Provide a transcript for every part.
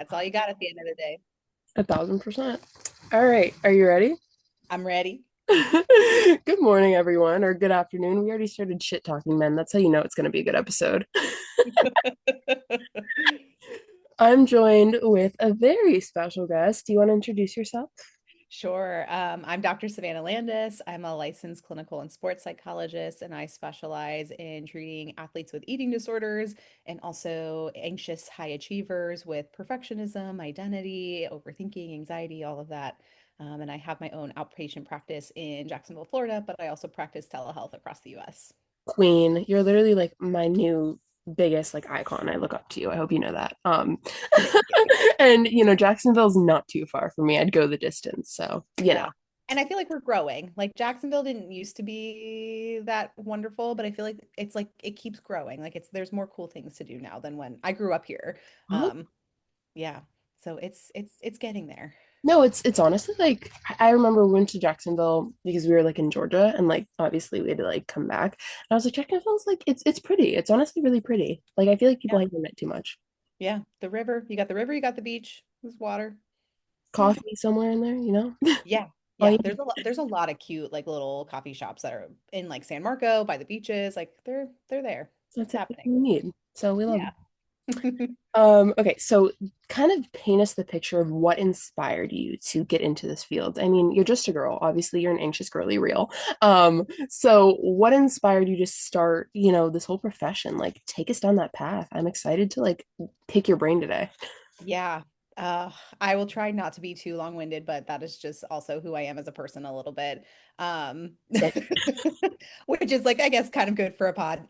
That's all you got at the end of the day. 1000%. All right, are you ready? I'm ready. Good morning, everyone, or good afternoon. We already started shit talking, men. That's how you know it's going to be a good episode. I'm joined with a very special guest. Do you want to introduce yourself? Sure. I'm Dr. Savannah Landis. I'm a licensed clinical and sports psychologist, and I specialize in treating athletes with eating disorders and also anxious high achievers with perfectionism, identity, overthinking, anxiety, all of that. And I have my own outpatient practice in Jacksonville, Florida, but I also practice telehealth across the US. Queen, you're literally like my new biggest like icon. I look up to you. I hope you know that. Thank you. And Jacksonville's not too far from me. I'd go the distance. So, Yeah. And I feel like we're growing. Like Jacksonville didn't used to be that wonderful, but I feel like it keeps growing. Like there's more cool things to do now than when I grew up here. Um, yeah. So it's getting there. No, it's honestly like I remember we went to Jacksonville because we were like in Georgia and like obviously we had to like come back. And I was like, Jacksonville's like it's pretty. It's honestly really pretty. Like I feel like people Yeah. hate it too much. Yeah. The river, you got the beach, there's water. Yeah. Coffee somewhere in there, you know? Yeah. All Yeah. you need. There's a lot of cute like little coffee shops that are in like San Marco by the beaches. Like they're there. That's It's everything happening. we need. So we love it. Yeah. Okay, so kind of paint us the picture of what inspired you to get into this field. I mean, you're just a girl. Obviously, you're an anxious girly real. So what inspired you to start, this whole profession? Like, take us down that path. I'm excited to like pick your brain today. Yeah. Uh, I will try not to be too long-winded, but that is just also who I am as a person a little bit. Um, Sick. which is like, I guess, kind of good for a pod.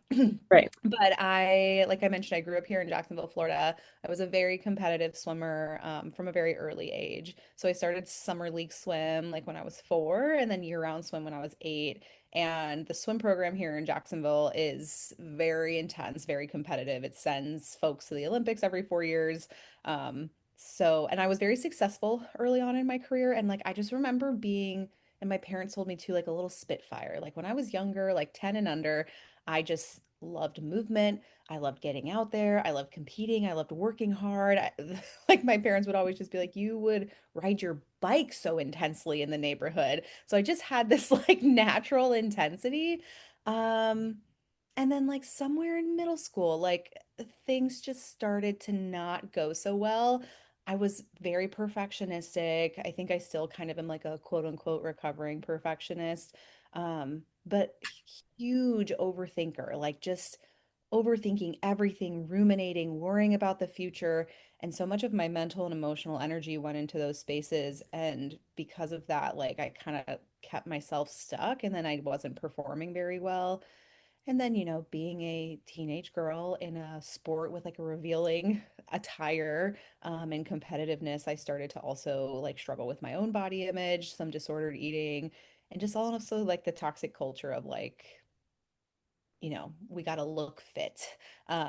Right. But like I mentioned, I grew up here in Jacksonville, Florida. I was a very competitive swimmer from a very early age. So I started summer league swim like when I was 4, and then year-round swim when I was 8. And the swim program here in Jacksonville is very intense, very competitive. It sends folks to the Olympics every 4 years. And I was very successful early on in my career. And like, I just remember being, and my parents told me too, like a little spitfire. Like when I was younger, like 10 and under, I just loved movement. I loved getting out there. I loved competing. I loved working hard. Like my parents would always just be like, you would ride your bike so intensely in the neighborhood. So I just had this like natural intensity. Um, and then like somewhere in middle school, like things just started to not go so well. I was very perfectionistic. I think I still kind of am like a quote unquote recovering perfectionist. But huge overthinker, like just overthinking everything, ruminating, worrying about the future. And so much of my mental and emotional energy went into those spaces. And because of that, like I kind of kept myself stuck and then I wasn't performing very well. And then, being a teenage girl in a sport with like a revealing attire and competitiveness, I started to also like struggle with my own body image, some disordered eating, and just also like the toxic culture of like, we got to look fit.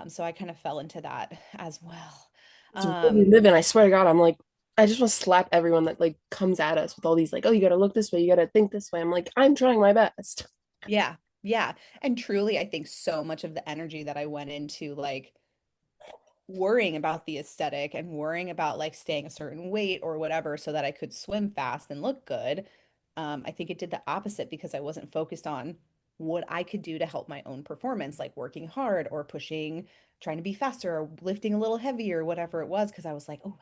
So I kind of fell into that as well. It's a world we Um, live in. I swear to God, I'm like, I just want to slap everyone that like comes at us with all these like, oh, you gotta look this way, you gotta think this way. I'm like, I'm trying my best. yeah, yeah. And truly, I think so much of the energy that I went into like worrying about the aesthetic and worrying about like staying a certain weight or whatever so that I could swim fast and look good. I think it did the opposite because I wasn't focused on what I could do to help my own performance, like working hard or pushing, trying to be faster or lifting a little heavier, whatever it was. Because I was like, oh,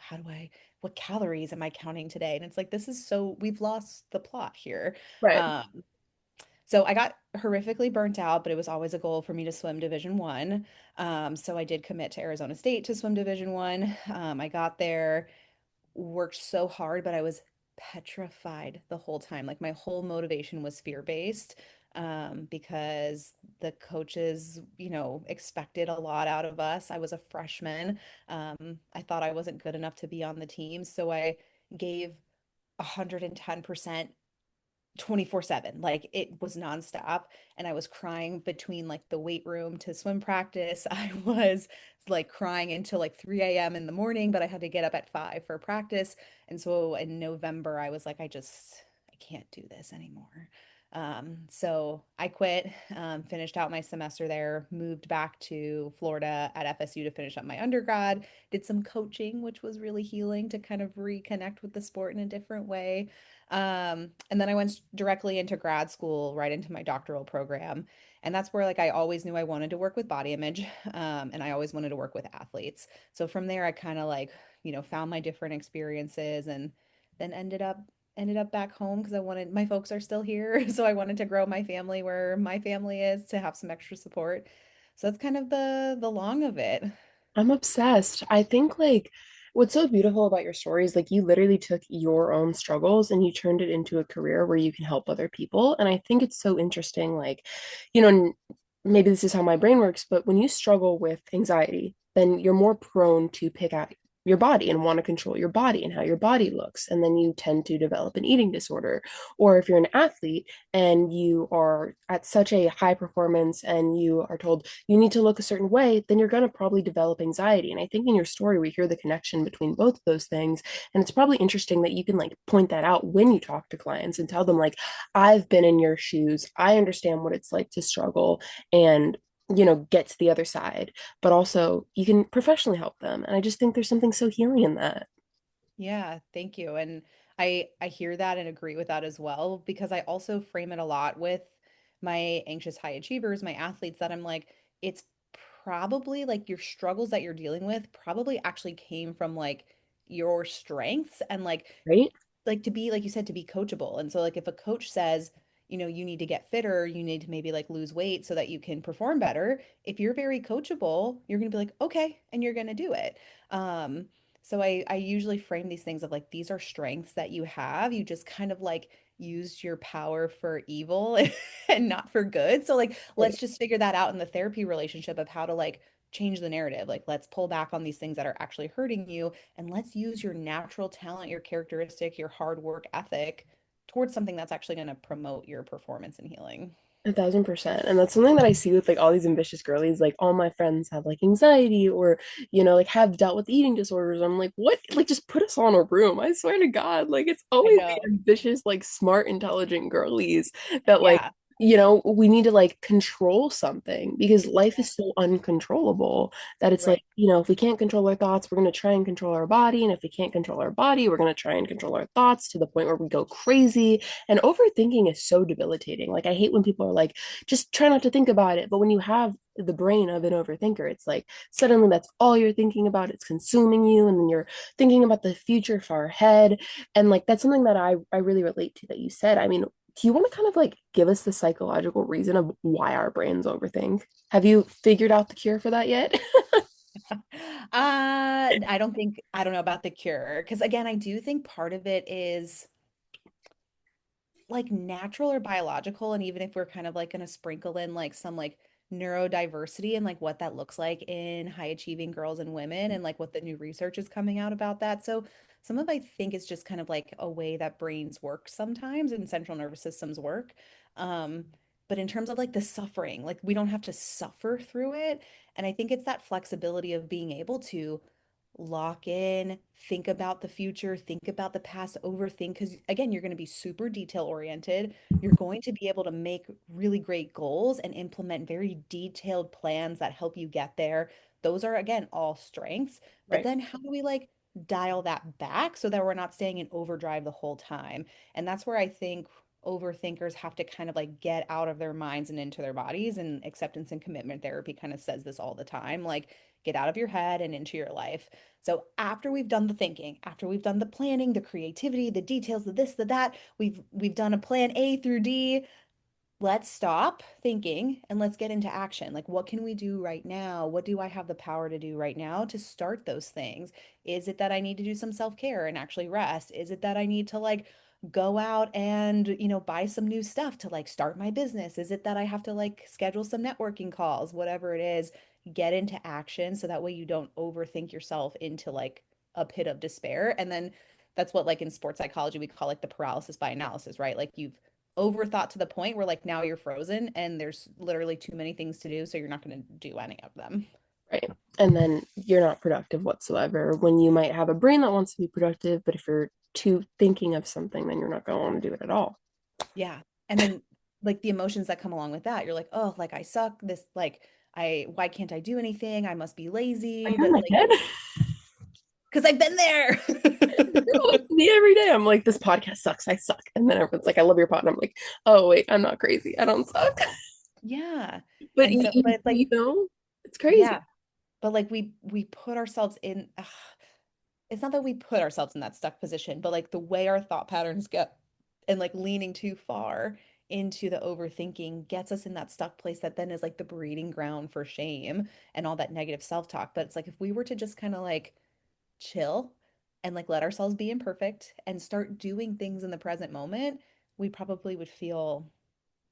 what calories am I counting today? And it's like, we've lost the plot here. Right. Um, so I got horrifically burnt out, but it was always a goal for me to swim Division One. So I did commit to Arizona State to swim Division One. I got there, worked so hard, but I was petrified the whole time. Like my whole motivation was fear-based, because the coaches, expected a lot out of us. I was a freshman. I thought I wasn't good enough to be on the team, so I gave 110% 24/7. Like it was nonstop. And I was crying between like the weight room to swim practice. I was like crying until like 3 a.m. in the morning, but I had to get up at 5 for practice. And so in November, I was like, I can't do this anymore. So I quit, finished out my semester there, moved back to Florida at FSU to finish up my undergrad, did some coaching, which was really healing to kind of reconnect with the sport in a different way. And then I went directly into grad school, right into my doctoral program. And that's where like I always knew I wanted to work with body image, and I always wanted to work with athletes. So from there, I kind of like, found my different experiences and then ended up back home because I wanted my folks are still here. So I wanted to grow my family where my family is to have some extra support. So that's kind of the long of it. I'm obsessed. I think like what's so beautiful about your story is like you literally took your own struggles and you turned it into a career where you can help other people. And I think it's so interesting, like, you know, maybe this is how my brain works, but when you struggle with anxiety, then you're more prone to pick out your body and want to control your body and how your body looks. And then you tend to develop an eating disorder. Or if you're an athlete and you are at such a high performance and you are told you need to look a certain way, then you're going to probably develop anxiety. And I think in your story, we hear the connection between both of those things. And it's probably interesting that you can like point that out when you talk to clients and tell them, like, I've been in your shoes. I understand what it's like to struggle and get to the other side, but also you can professionally help them. And I just think there's something so healing in that. Yeah, thank you. And I hear that and agree with that as well because I also frame it a lot with my anxious high achievers, my athletes that I'm like it's probably like your struggles that you're dealing with probably actually came from like your strengths and Right. like to be like you said to be coachable. And so like if a coach says, you need to get fitter, you need to maybe like lose weight so that you can perform better, if you're very coachable, you're going to be like, "Okay," and you're going to do it. Um so I usually frame these things of like these are strengths that you have. You just kind of like used your power for evil and not for good. So like let's Right. just figure that out in the therapy relationship of how to like change the narrative. Like let's pull back on these things that are actually hurting you and let's use your natural talent, your characteristic, your hard work ethic towards something that's actually going to promote your performance and healing. 1,000%. And that's something that I see with like all these ambitious girlies. Like all my friends have like anxiety or, like have dealt with eating disorders. I'm like, what? Like just put us all in a room. I swear to God. Like it's I always the know. ambitious, like smart, intelligent girlies that like, Yeah. we need to like control something because life is so uncontrollable that it's like, Right. if we can't control our thoughts, we're going to try and control our body. And if we can't control our body, we're going to try and control our thoughts to the point where we go crazy. And overthinking is so debilitating. Like, I hate when people are like, just try not to think about it. But when you have the brain of an overthinker, it's like suddenly that's all you're thinking about. It's consuming you. And then you're thinking about the future far ahead. And like, that's something that I really relate to that you said. I mean, do you want to kind of like give us the psychological reason of why our brains overthink? Have you figured out the cure for that yet? I don't know about the cure because again, I do think part of it is like natural or biological, and even if we're kind of like going to sprinkle in like some like neurodiversity and like what that looks like in high achieving girls and women and like what the new research is coming out about that. So some of I think is just kind of like a way that brains work sometimes and central nervous systems work. Um, but in terms of like the suffering, like we don't have to suffer through it. And I think it's that flexibility of being able to lock in, think about the future, think about the past, overthink. Because again, you're going to be super detail oriented. You're going to be able to make really great goals and implement very detailed plans that help you get there. Those are, again, all strengths. But Right. then how do we like dial that back so that we're not staying in overdrive the whole time? And that's where I think overthinkers have to kind of like get out of their minds and into their bodies. And acceptance and commitment therapy kind of says this all the time, like get out of your head and into your life. So after we've done the thinking, after we've done the planning, the creativity, the details, the this, the that, we've done a plan A through D, let's stop thinking and let's get into action. Like, what can we do right now? What do I have the power to do right now to start those things? Is it that I need to do some self-care and actually rest? Is it that I need to like go out and, buy some new stuff to like start my business? Is it that I have to like schedule some networking calls? Whatever it is, get into action so that way you don't overthink yourself into like a pit of despair. And then that's what like in sports psychology we call like the paralysis by analysis, right? Like you've overthought to the point where like now you're frozen and there's literally too many things to do, so you're not going to do any of them. Right. And then you're not productive whatsoever when you might have a brain that wants to be productive, but if you're too thinking of something, then you're not going to want to do it at all. Yeah. And then like the emotions that come along with that. You're like, oh, like I suck. This like why can't I do anything? I must be Are lazy. you in But my like, head? because I've been there. Girl, that's me every day. I'm like, this podcast sucks. I suck. And then everyone's like, I love your pod. And I'm like, oh, wait, I'm not crazy. I don't suck. Yeah. But And so, but it's like, it's crazy. yeah, but like we put ourselves in, it's not that we put ourselves in that stuck position, but like the way our thought patterns go and like leaning too far into the overthinking gets us in that stuck place that then is like the breeding ground for shame and all that negative self-talk. But it's like if we were to just kind of like chill and like let ourselves be imperfect and start doing things in the present moment, we probably would feel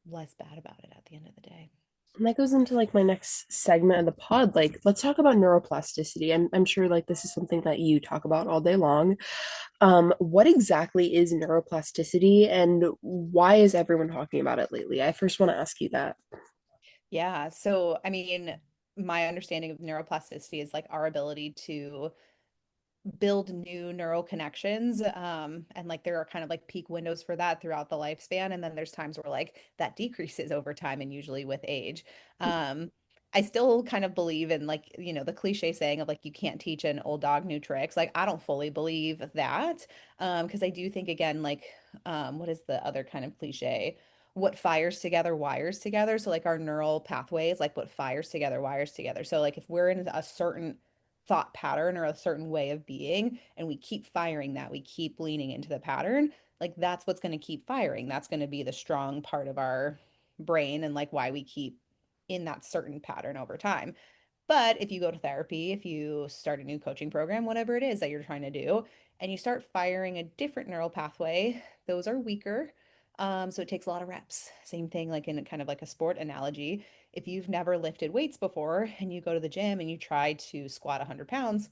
less bad about it at the end of the day. And that goes into like my next segment of the pod. Like, let's talk about neuroplasticity. I'm sure like this is something that you talk about all day long. What exactly is neuroplasticity and why is everyone talking about it lately? I first want to ask you that. Yeah. So, I mean, my understanding of neuroplasticity is like our ability to build new neural connections. And like there are kind of like peak windows for that throughout the lifespan. And then there's times where like that decreases over time and usually with age. Um, I still kind of believe in like, the cliche saying of like you can't teach an old dog new tricks. Like I don't fully believe that. Because I do think again, like what is the other kind of cliche? What fires together wires together. So like our neural pathways, like what fires together wires together. So like if we're in a certain thought pattern or a certain way of being and we keep firing that, we keep leaning into the pattern, like that's what's going to keep firing. That's going to be the strong part of our brain and like why we keep in that certain pattern over time. But if you go to therapy, if you start a new coaching program, whatever it is that you're trying to do, and you start firing a different neural pathway, those are weaker. So it takes a lot of reps. Same thing like in kind of like a sport analogy. If you've never lifted weights before and you go to the gym and you try to squat 100 pounds,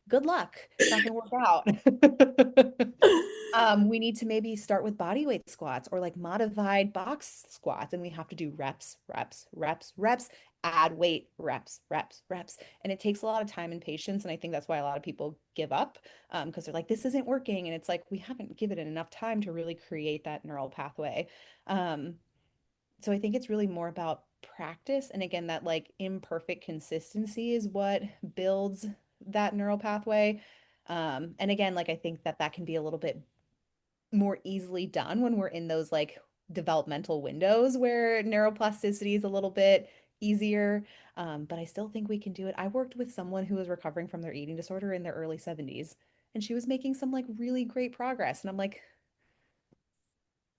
good luck. It's not going to work out. We need to maybe start with body weight squats or like modified box squats, and we have to do reps, reps, reps, reps, add weight, reps, reps, reps. And it takes a lot of time and patience. And I think that's why a lot of people give up because they're like, this isn't working. And it's like, we haven't given it enough time to really create that neural pathway. Um, so I think it's really more about practice. And again, that like imperfect consistency is what builds that neural pathway. And again, like I think that that can be a little bit more easily done when we're in those like developmental windows where neuroplasticity is a little bit easier. But I still think we can do it. I worked with someone who was recovering from their eating disorder in their early 70s, and she was making some like really great progress. And I'm like,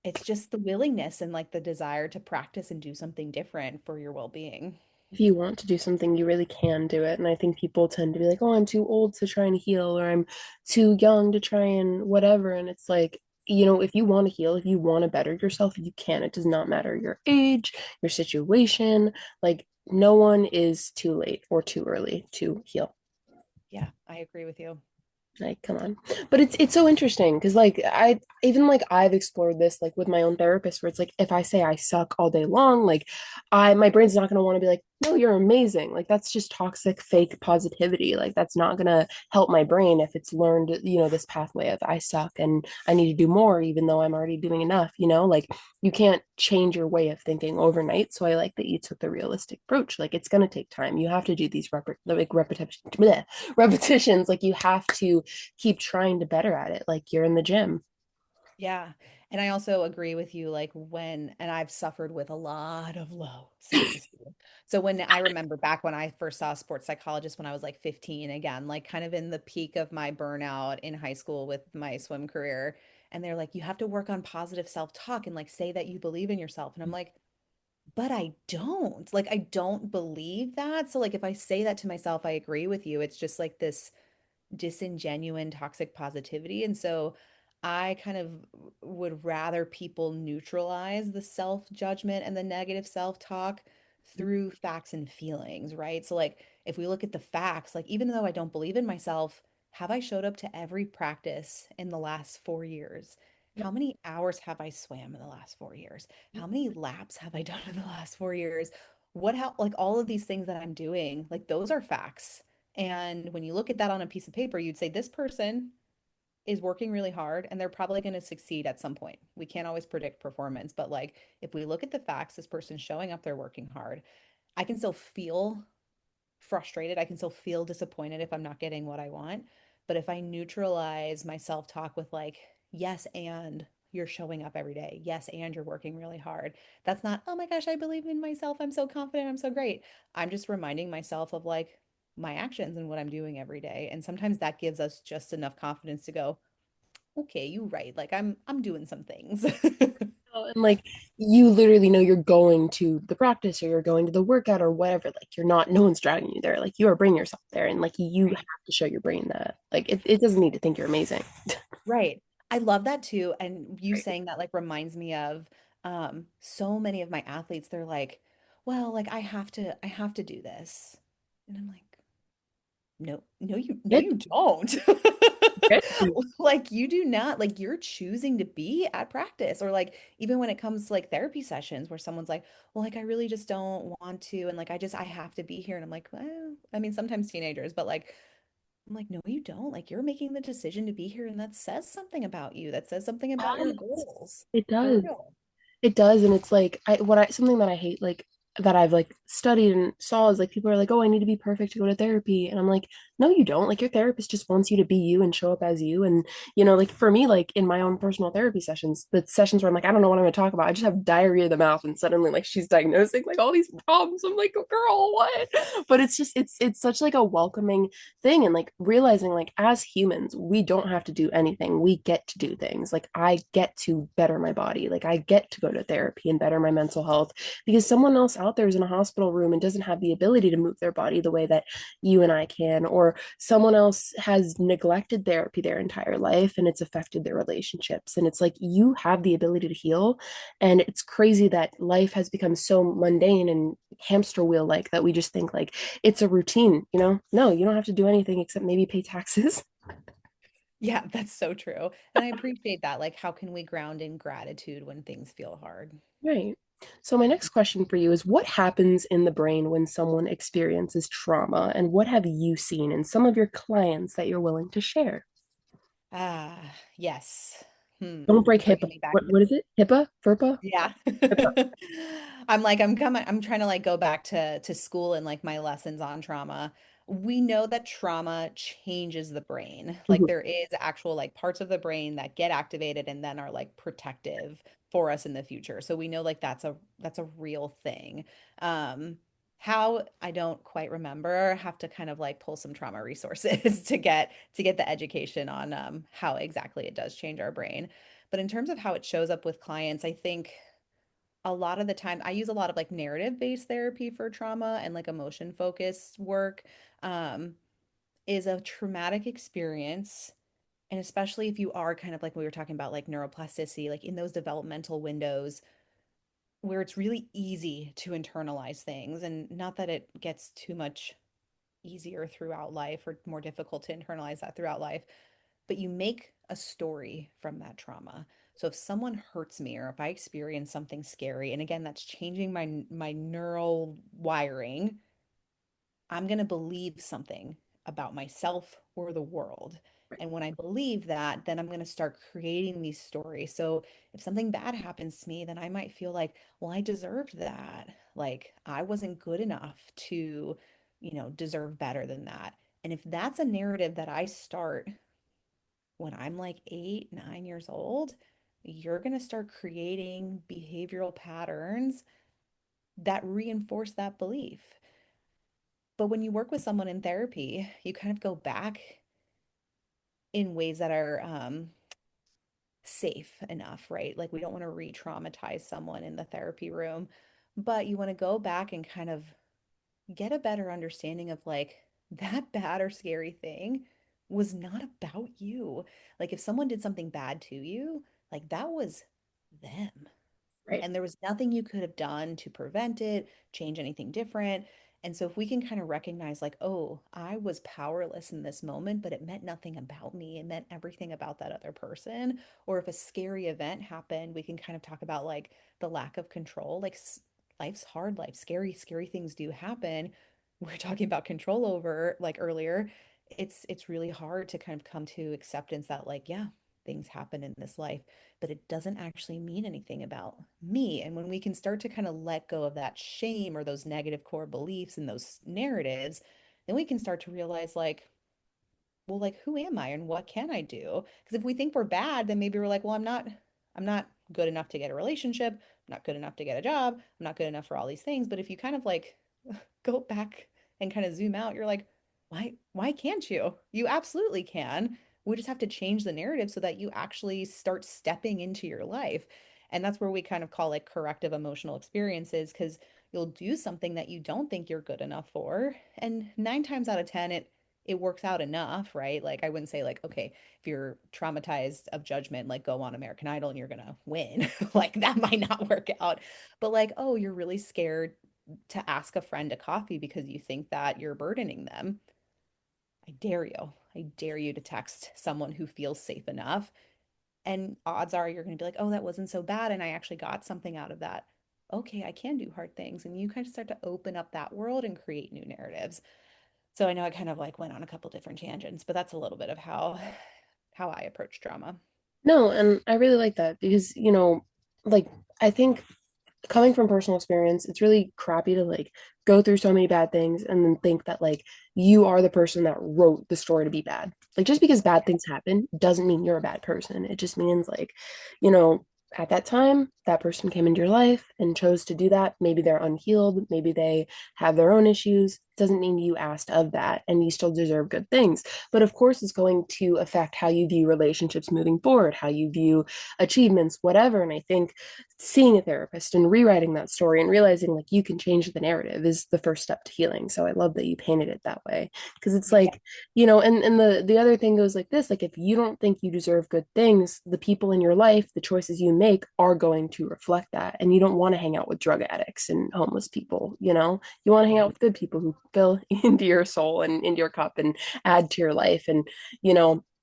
it's just the willingness and like the desire to practice and do something different for your well-being. If you want to do something, you really can do it. And I think people tend to be like, oh, I'm too old to try and heal, or I'm too young to try and whatever. And it's like, if you want to heal, if you want to better yourself, you can. It does not matter your age, your situation. Like, no one is too late or too early to heal. Yeah, I agree with you. Like, come on. But it's so interesting because like I even like I've explored this like with my own therapist where it's like if I say I suck all day long, like my brain's not gonna want to be like, no, you're amazing. Like that's just toxic fake positivity. Like that's not gonna help my brain if it's learned, this pathway of I suck and I need to do more even though I'm already doing enough. Like you can't change your way of thinking overnight. So I like that you took the realistic approach. Like it's gonna take time. You have to do these repetitions. Like you have to keep trying to better at it like you're in the gym. Yeah. And I also agree with you, like and I've suffered with a lot of low self-esteem. So when I remember back when I first saw a sports psychologist when I was like 15, again, like kind of in the peak of my burnout in high school with my swim career. And they're like, you have to work on positive self-talk and like say that you believe in yourself. And I'm like, but I don't. Like, I don't believe that. So like if I say that to myself, I agree with you. It's just like this disingenuine toxic positivity. And so I kind of would rather people neutralize the self-judgment and the negative self-talk through facts and feelings, right? So like if we look at the facts, like even though I don't believe in myself, have I showed up to every practice in the last 4 years? How many hours have I swam in the last 4 years? How many laps have I done in the last 4 years? How like all of these things that I'm doing, like those are facts. And when you look at that on a piece of paper, you'd say, this person is working really hard and they're probably going to succeed at some point. We can't always predict performance, but like if we look at the facts, this person's showing up, they're working hard. I can still feel frustrated. I can still feel disappointed if I'm not getting what I want. But if I neutralize my self-talk with like, yes, and you're showing up every day. Yes, and you're working really hard. That's not, oh my gosh, I believe in myself. I'm so confident. I'm so great. I'm just reminding myself of like my actions and what I'm doing every day. And sometimes that gives us just enough confidence to go, okay, you're right. Like I'm doing some things. And like you literally know you're going to the practice or you're going to the workout or whatever. Like you're not, no one's dragging you there. Like you are bringing yourself there. And like you have Right. to show your brain that. Like it doesn't need to think you're amazing. Right. I love that too. And you Right. saying that like reminds me of so many of my athletes, they're like, well, like I have to do this. And I'm like, no, Get, you don't. get to. Like you do not, like you're choosing to be at practice. Or like even when it comes to like therapy sessions where someone's like, well, like I really just don't want to, and like I have to be here. And I'm like, well, I mean, sometimes teenagers, but like I'm like, no, you don't. Like you're making the decision to be here, and that says something about you. That says something about your goals. It For does. real. It does, and it's like I something that I hate, like that I've like studied and saw is like people are like, oh, I need to be perfect to go to therapy, and I'm like, no, you don't. Like your therapist just wants you to be you and show up as you, and like for me, like in my own personal therapy sessions, the sessions where I'm like, I don't know what I'm going to talk about, I just have diarrhea of the mouth, and suddenly like she's diagnosing like all these problems. I'm like, oh, girl, what? But it's just it's such like a welcoming thing, and like realizing like as humans we don't have to do anything, we get to do things. Like I get to better my body, like I get to go to therapy and better my mental health because someone else out there is in a hospital room and doesn't have the ability to move their body the way that you and I can, or someone else has neglected therapy their entire life and it's affected their relationships, and it's like you have the ability to heal. And it's crazy that life has become so mundane and hamster wheel like that we just think like it's a routine. No, you don't have to do anything except maybe pay taxes. Yeah, that's so true. And I appreciate that. Like, how can we ground in gratitude when things feel hard? Right. So my next question for you is what happens in the brain when someone experiences trauma, and what have you seen in some of your clients that you're willing to share? Ah, yes. Don't break HIPAA. Bringing me back. What is it? HIPAA? FERPA? Yeah. HIPAA. I'm trying to like go back to school and like my lessons on trauma. We know that trauma changes the brain. Like Mhm. there is actual like parts of the brain that get activated and then are like protective for us in the future. So we know like that's a real thing. Um how I don't quite remember, have to kind of like pull some trauma resources to get the education on how exactly it does change our brain. But in terms of how it shows up with clients, I think a lot of the time I use a lot of like narrative-based therapy for trauma and like emotion-focused work. Um, is a traumatic experience. And especially if you are kind of like we were talking about, like neuroplasticity, like in those developmental windows where it's really easy to internalize things. And not that it gets too much easier throughout life or more difficult to internalize that throughout life, but you make a story from that trauma. So if someone hurts me or if I experience something scary, and again, that's changing my neural wiring, I'm going to believe something about myself or the world. And when I believe that, then I'm going to start creating these stories. So if something bad happens to me, then I might feel like, well, I deserved that. Like I wasn't good enough to, deserve better than that. And if that's a narrative that I start when I'm like 8, 9 years old, you're going to start creating behavioral patterns that reinforce that belief. But when you work with someone in therapy, you kind of go back in ways that are safe enough, right? Like we don't want to re-traumatize someone in the therapy room, but you want to go back and kind of get a better understanding of like that bad or scary thing was not about you. Like if someone did something bad to you, like that was them. Right. And there was nothing you could have done to prevent it, change anything different. And so if we can kind of recognize like, oh, I was powerless in this moment, but it meant nothing about me. It meant everything about that other person. Or if a scary event happened, we can kind of talk about like the lack of control. Like life's hard, life, scary things do happen. We are talking about control over like earlier. it's really hard to kind of come to acceptance that like, yeah, things happen in this life, but it doesn't actually mean anything about me. And when we can start to kind of let go of that shame or those negative core beliefs and those narratives, then we can start to realize like, well, like who am I and what can I do? Because if we think we're bad, then maybe we're like, well, I'm not good enough to get a relationship. I'm not good enough to get a job. I'm not good enough for all these things. But if you kind of like go back and kind of zoom out, you're like, why can't you? You absolutely can. We just have to change the narrative so that you actually start stepping into your life. And that's where we kind of call like corrective emotional experiences because you'll do something that you don't think you're good enough for. And 9 times out of 10, it works out enough, right? Like I wouldn't say like, okay, if you're traumatized of judgment, like go on American Idol and you're gonna win. Like that might not work out. But like, oh, you're really scared to ask a friend to coffee because you think that you're burdening them. I dare you. I dare you to text someone who feels safe enough. And odds are you're going to be like, oh, that wasn't so bad. And I actually got something out of that. Okay, I can do hard things. And you kind of start to open up that world and create new narratives. So I know I kind of like went on a couple different tangents, but that's a little bit of how I approach drama. No, and I really like that because, like I think coming from personal experience, it's really crappy to like go through so many bad things and then think that like you are the person that wrote the story to be bad. Like just because bad things happen doesn't mean you're a bad person. It just means like, you know, at that time, that person came into your life and chose to do that. Maybe they're unhealed, maybe they have their own issues. Doesn't mean you asked of that and you still deserve good things. But of course, it's going to affect how you view relationships moving forward, how you view achievements, whatever. And I think seeing a therapist and rewriting that story and realizing like you can change the narrative is the first step to healing. So I love that you painted it that way because it's Yeah. like, and the other thing goes like this, like if you don't think you deserve good things, the people in your life, the choices you make are going to reflect that. And you don't want to hang out with drug addicts and homeless people, you want to hang out with good people who fill into your soul and into your cup and add to your life. And,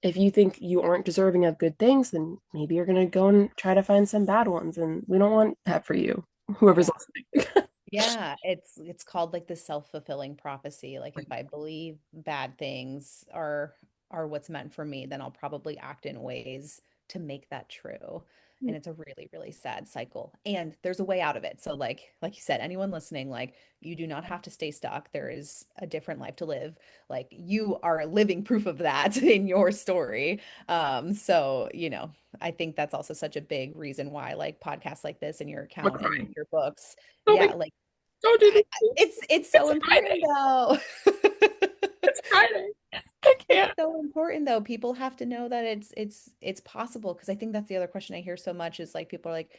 if you think you aren't deserving of good things, then maybe you're going to go and try to find some bad ones. And we don't want that for you, whoever's Yeah. listening. Yeah, it's called like the self-fulfilling prophecy. Like if I believe bad things are what's meant for me, then I'll probably act in ways to make that true. And it's a really, really sad cycle. And there's a way out of it. So like you said, anyone listening, like you do not have to stay stuck. There is a different life to live. Like you are living proof of that in your story. So, I think that's also such a big reason why like podcasts like this and your I'm account and crying. your books, Oh my, yeah, like don't do this. it's so It's important Friday. though. It's Friday. I It's can't. so important though. People have to know that it's possible because I think that's the other question I hear so much is like people are like,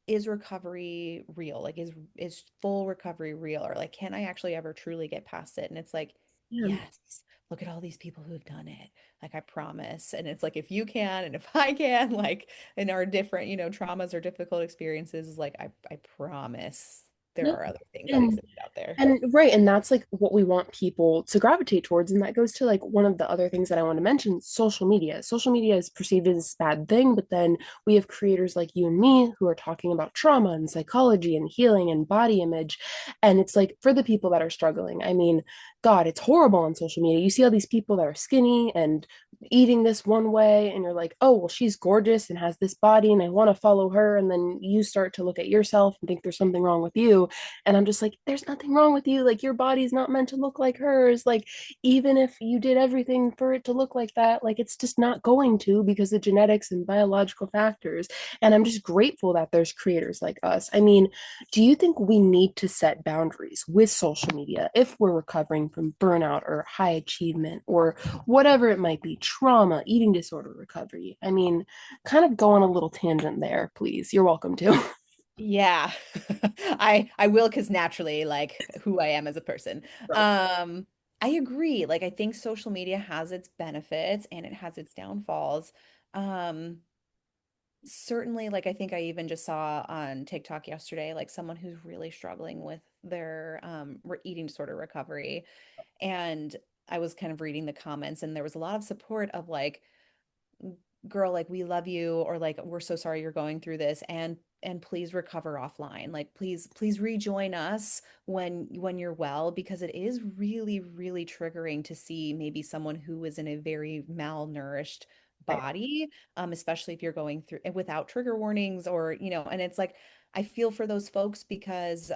is recovery real? Like is full recovery real? Or like, can I actually ever truly get past it? And it's like, Man. yes, look at all these people who've done it. Like I promise. And it's like if you can and if I can, like in our different, traumas or difficult experiences, is like I promise there No. are other things that And exist out there. And right, and that's like what we want people to gravitate towards. And that goes to like one of the other things that I want to mention, social media. Social media is perceived as this bad thing, but then we have creators like you and me who are talking about trauma and psychology and healing and body image. And it's like for the people that are struggling, I mean, God, it's horrible on social media. You see all these people that are skinny and eating this one way, and you're like, oh, well, she's gorgeous and has this body, and I want to follow her. And then you start to look at yourself and think there's something wrong with you, and I'm just like, there's nothing wrong with you. Like, your body's not meant to look like hers. Like, even if you did everything for it to look like that, like, it's just not going to because of genetics and biological factors. And I'm just grateful that there's creators like us. I mean, do you think we need to set boundaries with social media if we're recovering from burnout or high achievement or whatever it might be, trauma, eating disorder recovery? I mean, kind of go on a little tangent there, please. You're welcome to. Yeah. I will because naturally like who I am as a person. Right. Um I agree. Like I think social media has its benefits and it has its downfalls. Um Certainly like I think I even just saw on TikTok yesterday like someone who's really struggling with their eating disorder recovery, and I was kind of reading the comments and there was a lot of support of like, girl, like we love you, or like we're so sorry you're going through this, and please recover offline. Like please rejoin us when you're well, because it is really, really triggering to see maybe someone who is in a very malnourished Right. body, especially if you're going through and without trigger warnings, or, and it's like I feel for those folks because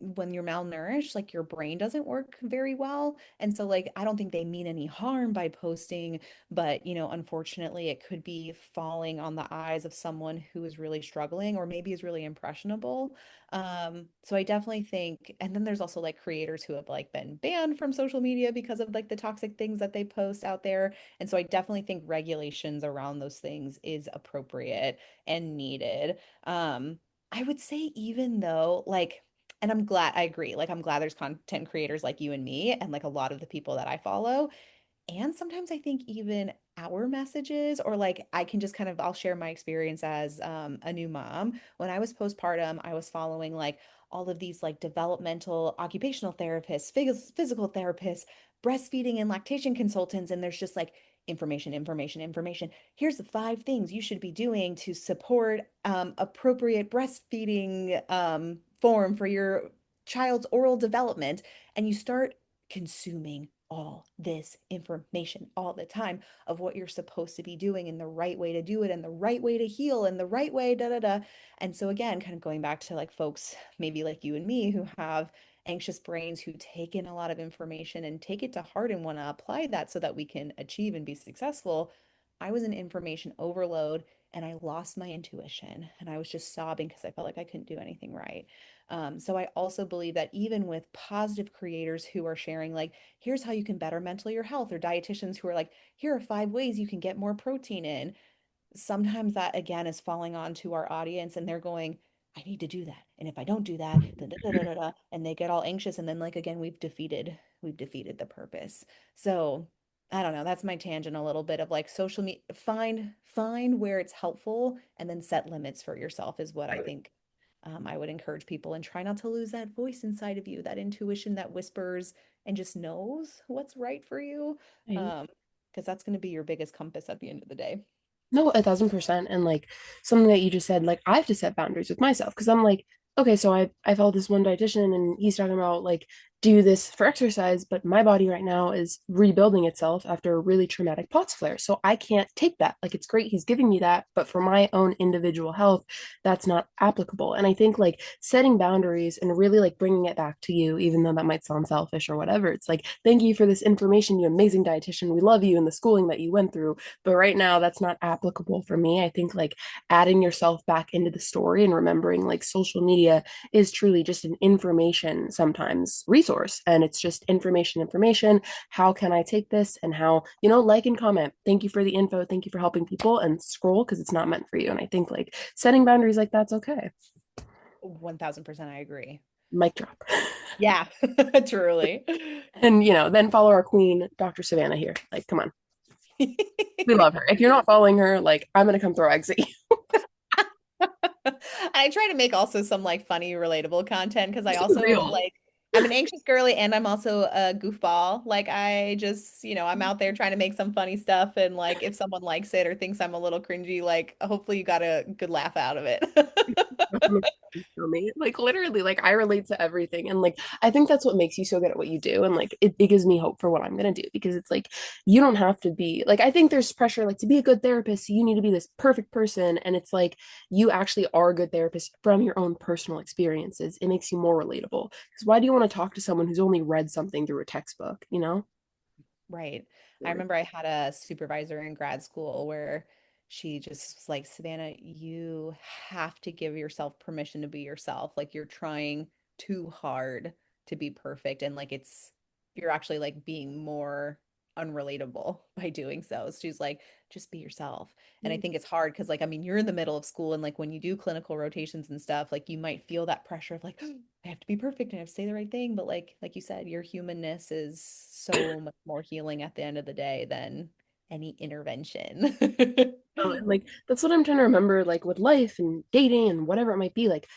when you're malnourished, like your brain doesn't work very well. And so like I don't think they mean any harm by posting, but unfortunately it could be falling on the eyes of someone who is really struggling or maybe is really impressionable. So I definitely think, and then there's also like creators who have like been banned from social media because of like the toxic things that they post out there. And so I definitely think regulations around those things is appropriate and needed. I would say even though like, and I'm glad, I agree. Like, I'm glad there's content creators like you and me, and like a lot of the people that I follow. And sometimes I think even our messages, or like I can just kind of, I'll share my experience as a new mom. When I was postpartum, I was following like all of these like developmental occupational therapists, physical therapists, breastfeeding and lactation consultants. And there's just like information, information, information. Here's the 5 things you should be doing to support appropriate breastfeeding form for your child's oral development. And you start consuming all this information all the time of what you're supposed to be doing and the right way to do it and the right way to heal and the right way, da da da. And so, again, kind of going back to like folks, maybe like you and me, who have anxious brains, who take in a lot of information and take it to heart and want to apply that so that we can achieve and be successful. I was in information overload and I lost my intuition and I was just sobbing because I felt like I couldn't do anything right. So I also believe that even with positive creators who are sharing, like, here's how you can better mental your health, or dietitians who are like, here are 5 ways you can get more protein in, sometimes that again is falling onto our audience and they're going, I need to do that. And if I don't do that, then da, da, da, da, da, and they get all anxious. And then like again, we've defeated the purpose. So I don't know. That's my tangent a little bit of like social media. Find where it's helpful and then set limits for yourself is what I think I would encourage people, and try not to lose that voice inside of you, that intuition that whispers and just knows what's right for you. Right. Um, because that's going to be your biggest compass at the end of the day. No, 1,000%. And like something that you just said, like I have to set boundaries with myself because I'm like, okay, so I followed this one dietitian and he's talking about like do this for exercise, but my body right now is rebuilding itself after a really traumatic POTS flare. So I can't take that. Like it's great he's giving me that, but for my own individual health, that's not applicable. And I think like setting boundaries and really like bringing it back to you, even though that might sound selfish or whatever, it's like, thank you for this information, you amazing dietitian. We love you and the schooling that you went through, but right now that's not applicable for me. I think like adding yourself back into the story and remembering like social media is truly just an information sometimes resource, and it's just information. How can I take this, and how, like and comment, thank you for the info, thank you for helping people, and scroll because it's not meant for you. And I think like setting boundaries like that's okay. 1000% I agree. Mic drop. Yeah, truly. And then follow our queen, Dr. Savannah here. Like, come on. We love her. If you're not following her, like, I'm gonna come throw eggs at you. I try to make also some like funny, relatable content because I So also real. like I'm an anxious girly and I'm also a goofball. Like I just, I'm out there trying to make some funny stuff, and like if someone likes it or thinks I'm a little cringy, like hopefully you got a good laugh out of it. For me, like literally, like I relate to everything, and like I think that's what makes you so good at what you do, and like it gives me hope for what I'm gonna do, because it's like you don't have to be like, I think there's pressure like to be a good therapist, so you need to be this perfect person, and it's like you actually are a good therapist from your own personal experiences. It makes you more relatable, because why do you want to talk to someone who's only read something through a textbook? Right. I remember I had a supervisor in grad school where she just was like, Savannah, you have to give yourself permission to be yourself. Like you're trying too hard to be perfect. And like you're actually like being more unrelatable by doing so. So she's like, just be yourself. And I think it's hard because, like, I mean, you're in the middle of school and like when you do clinical rotations and stuff, like you might feel that pressure of like, I have to be perfect and I have to say the right thing. But like you said, your humanness is so much more healing at the end of the day than any intervention. Oh, and like that's what I'm trying to remember, like with life and dating and whatever it might be, like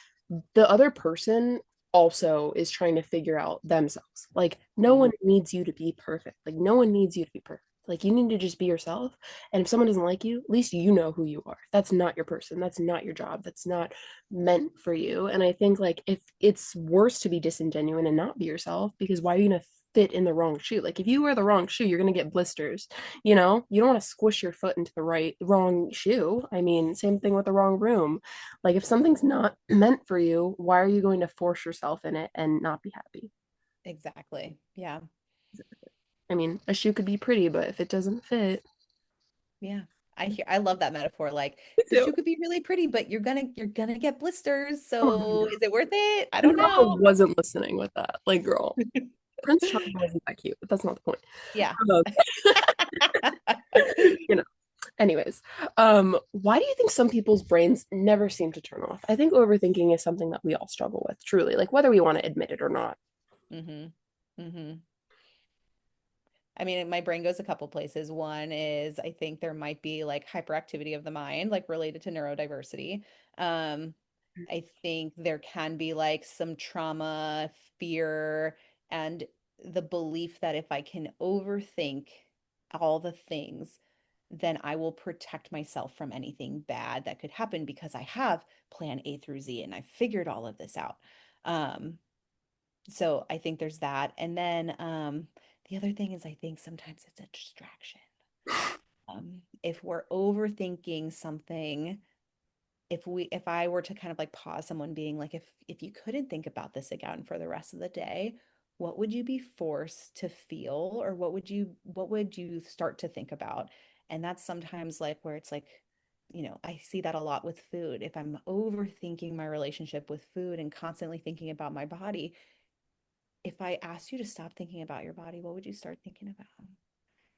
the other person also is trying to figure out themselves. Like no Mhm. one needs you to be perfect. Like no one needs you to be perfect. Like you need to just be yourself. And if someone doesn't like you, at least you know who you are. That's not your person. That's not your job. That's not meant for you. And I think like if it's worse to be disingenuine and not be yourself, because why are you gonna fit in the wrong shoe? Like if you wear the wrong shoe, you're gonna get blisters. You know, you don't want to squish your foot into the wrong shoe. I mean, same thing with the wrong room. Like if something's not meant for you, why are you going to force yourself in it and not be happy? Exactly. Yeah. I mean, a shoe could be pretty, but if it doesn't fit, Yeah. I love that metaphor. Like me the too. shoe could be really pretty, but you're gonna get blisters. Come on, So is it worth it? I don't Cinderella know. wasn't listening with that. Like, girl, Prince Charming wasn't that cute, but that's not the point. Yeah. Um, you know. Anyways, why do you think some people's brains never seem to turn off? I think overthinking is something that we all struggle with, truly, like whether we want to admit it or not. hmm hmm I mean, my brain goes a couple places. One is I think there might be like hyperactivity of the mind, like related to neurodiversity. Um, I think there can be like some trauma, fear, and the belief that if I can overthink all the things, then I will protect myself from anything bad that could happen because I have plan A through Z and I figured all of this out. Um, so I think there's that. And then the other thing is I think sometimes it's a distraction. If we're overthinking something, if I were to kind of like pause someone being like, if you couldn't think about this again for the rest of the day, what would you be forced to feel, or what would you start to think about? And that's sometimes like where it's like, I see that a lot with food. If I'm overthinking my relationship with food and constantly thinking about my body, if I asked you to stop thinking about your body, what would you start thinking about?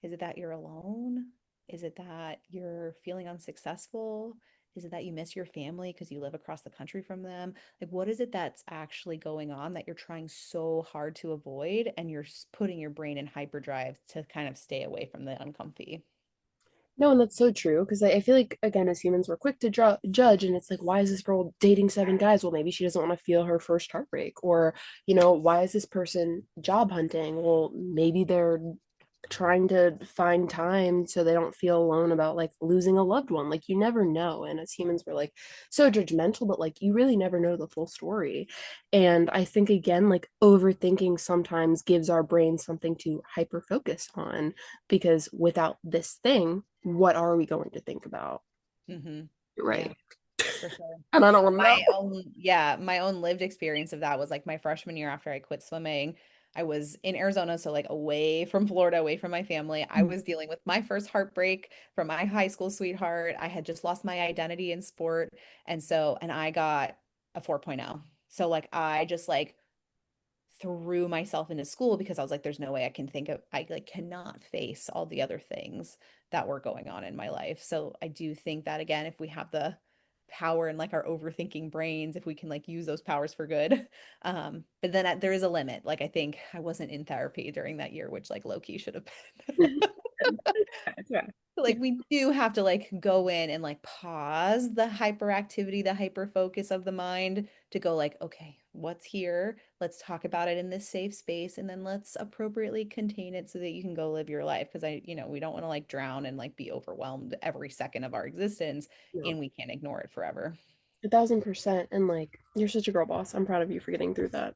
Is it that you're alone? Is it that you're feeling unsuccessful? Is it that you miss your family because you live across the country from them? Like, what is it that's actually going on that you're trying so hard to avoid and you're putting your brain in hyperdrive to kind of stay away from the uncomfy? No, and that's so true because I feel like again, as humans, we're quick to judge, and it's like, why is this girl dating seven guys? Well, maybe she doesn't want to feel her first heartbreak, or why is this person job hunting? Well, maybe they're trying to find time so they don't feel alone about like losing a loved one. Like you never know, and as humans, we're like so judgmental, but like you really never know the full story. And I think again, like overthinking sometimes gives our brain something to hyper focus on because without this thing, what are we going to think about? hmm Yeah, Right. for sure. And I don't want to know. My own lived experience of that was like my freshman year after I quit swimming. I was in Arizona, so like away from Florida, away from my family. I was dealing with my first heartbreak from my high school sweetheart. I had just lost my identity in sport. And I got a 4.0. So like I just like threw myself into school because I was like, there's no way I like cannot face all the other things that were going on in my life. So I do think that again, if we have the power and like our overthinking brains, if we can like use those powers for good. But then there is a limit. Like I think I wasn't in therapy during that year, which like low key should have been. Yeah. Like we do have to like go in and like pause the hyperactivity, the hyper focus of the mind to go like, okay, what's here? Let's talk about it in this safe space and then let's appropriately contain it so that you can go live your life. Because we don't want to like drown and like be overwhelmed every second of our existence No. and we can't ignore it forever. 1,000%. And like, you're such a girl boss. I'm proud of you for getting through that.